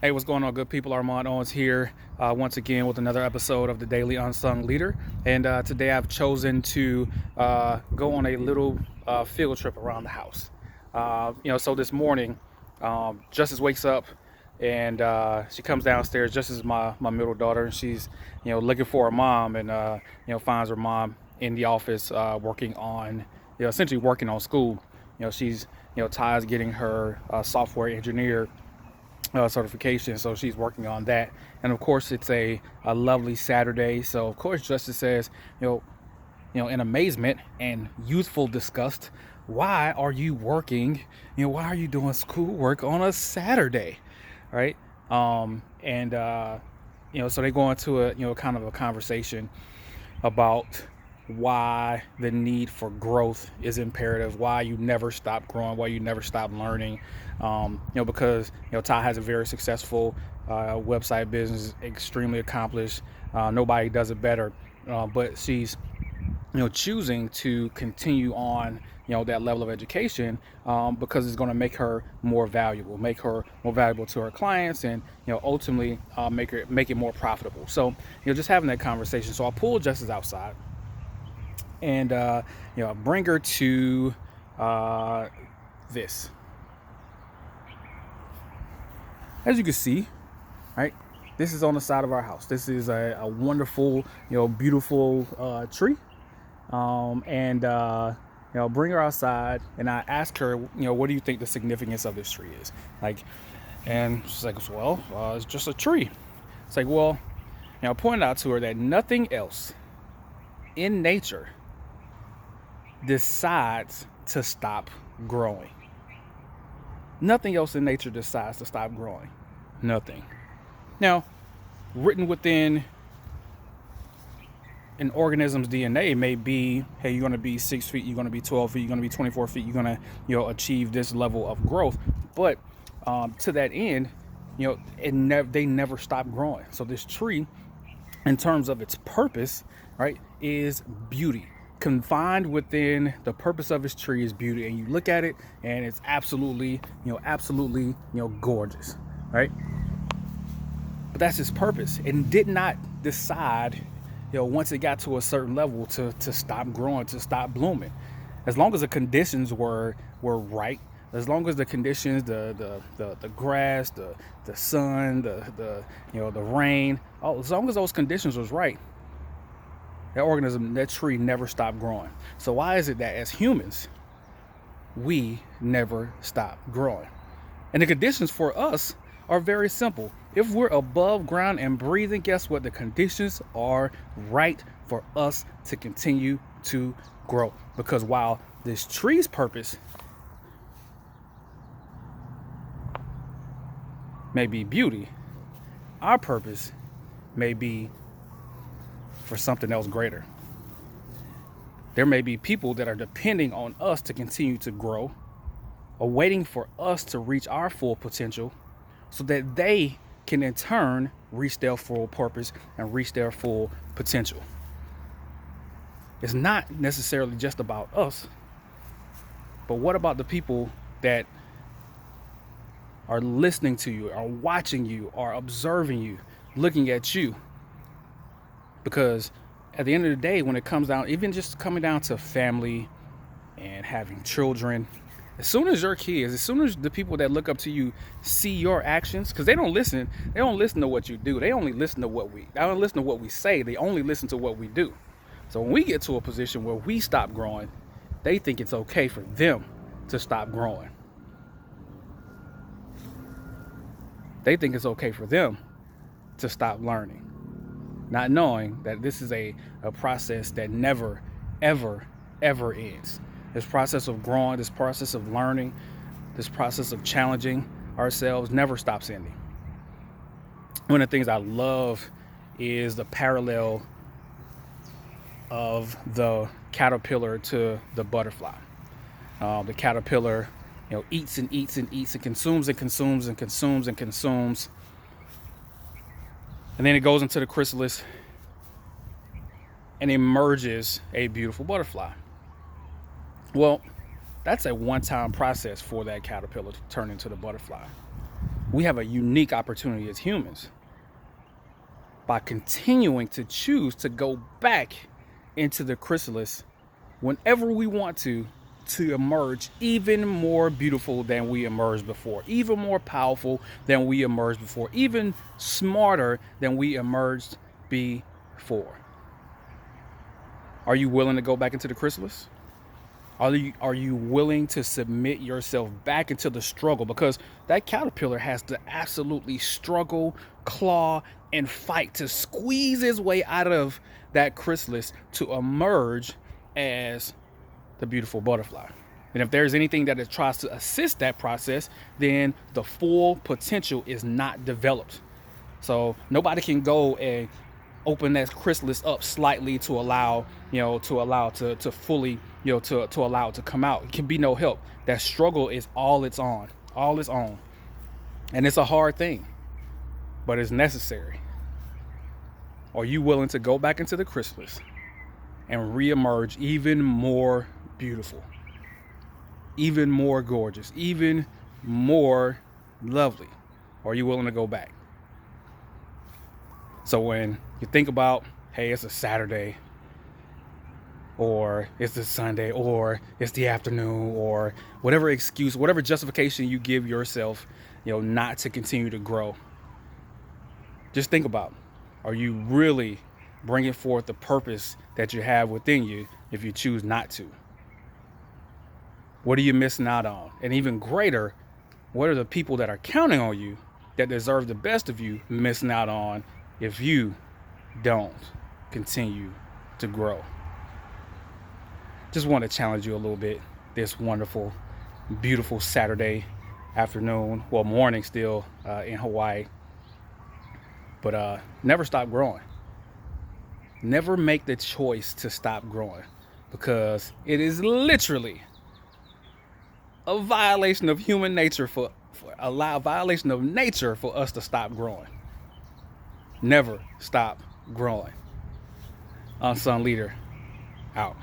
Hey, what's going on, good people? Armand Owens here once again with another episode of the Daily Unsung Leader. And today I've chosen to go on a little field trip around the house. So this morning, Justice wakes up and she comes downstairs just as my middle daughter, and she's looking for her mom, and finds her mom in the office working on essentially working on school. She's Ty's getting her software engineer certification, so she's working on that. And of course, it's a lovely Saturday, so of course Justice says, in amazement and youthful disgust, why are you working, why are you doing schoolwork on a Saturday, right? So they go into a kind of a conversation about why the need for growth is imperative, why you never stop growing, why you never stop learning. Because Ty has a very successful website business, extremely accomplished. Nobody does it better, but she's choosing to continue on that level of education because it's going to make her more valuable, to her clients, and ultimately make it more profitable. So just having that conversation. So I pulled Justice outside and bring her to this. As you can see, right, this is on the side of our house. This is a wonderful, beautiful tree. Bring her outside, and I asked her, what do you think the significance of this tree is? And she's like, well, it's just a tree. It's like, well, I pointed out to her that nothing else in nature decides to stop growing. Nothing else in nature decides to stop growing. Nothing. Now, written within an organism's DNA may be, hey, you're going to be 6 feet, you're going to be 12 feet, you're going to be 24 feet, you're going to, achieve this level of growth. But to that end, they never stop growing. So this tree, in terms of its purpose, right, is beauty. Confined within the purpose of its tree is beauty, and you look at it and it's absolutely gorgeous, right? But that's its purpose. It did not decide, once it got to a certain level, to stop growing, to stop blooming. As long as the conditions were right, as long as the conditions, the grass, the sun, the rain, as long as those conditions was right, that tree never stopped growing. So why is it that as humans, we never stop growing? And the conditions for us are very simple. If we're above ground and breathing, guess what? The conditions are right for us to continue to grow. Because while this tree's purpose may be beauty, our purpose may be for something else greater. There may be people that are depending on us to continue to grow, or waiting for us to reach our full potential so that they can in turn reach their full purpose and reach their full potential. It's not necessarily just about us, but what about the people that are listening to you, are watching you, are observing you, looking at you? Because at the end of the day, when it comes down, even just coming down to family and having children, as soon as your kids, as soon as the people that look up to you see your actions, because they don't listen to what you do. They only listen to what we say. They only listen to what we do. So when we get to a position where we stop growing, they think it's okay for them to stop growing. They think it's okay for them to stop learning, not knowing that this is a process that never, ever, ever ends. This process of growing, this process of learning, this process of challenging ourselves never stops ending. One of the things I love is the parallel of the caterpillar to the butterfly. The caterpillar, eats and eats and eats and consumes and consumes and consumes and consumes. And then it goes into the chrysalis and emerges a beautiful butterfly. Well, that's a one-time process for that caterpillar to turn into the butterfly. We have a unique opportunity as humans by continuing to choose to go back into the chrysalis whenever we want to emerge even more beautiful than we emerged before, even more powerful than we emerged before, even smarter than we emerged before. Are you willing to go back into the chrysalis? Are you willing to submit yourself back into the struggle? Because that caterpillar has to absolutely struggle, claw, and fight to squeeze his way out of that chrysalis to emerge as the beautiful butterfly. And if there's anything that it tries to assist that process, then the full potential is not developed. So nobody can go and open that chrysalis up slightly to allow, to fully, to allow it to come out. It can be no help. That struggle is all it's on. And it's a hard thing, but it's necessary. Are you willing to go back into the chrysalis and reemerge even more beautiful, even more gorgeous, even more lovely? Or are you willing to go back? So when you think about, hey, it's a Saturday, or it's a Sunday, or it's the afternoon, or whatever excuse, whatever justification you give yourself, not to continue to grow, just think about, are you really bringing forth the purpose that you have within you if you choose not to? What are you missing out on? And even greater, what are the people that are counting on you that deserve the best of you missing out on if you don't continue to grow? Just want to challenge you a little bit this wonderful, beautiful Saturday afternoon, well, morning still in Hawaii. But never stop growing. Never make the choice to stop growing, because it is literally a violation of human nature violation of nature for us to stop growing. Never stop growing. Unsung Leader, out.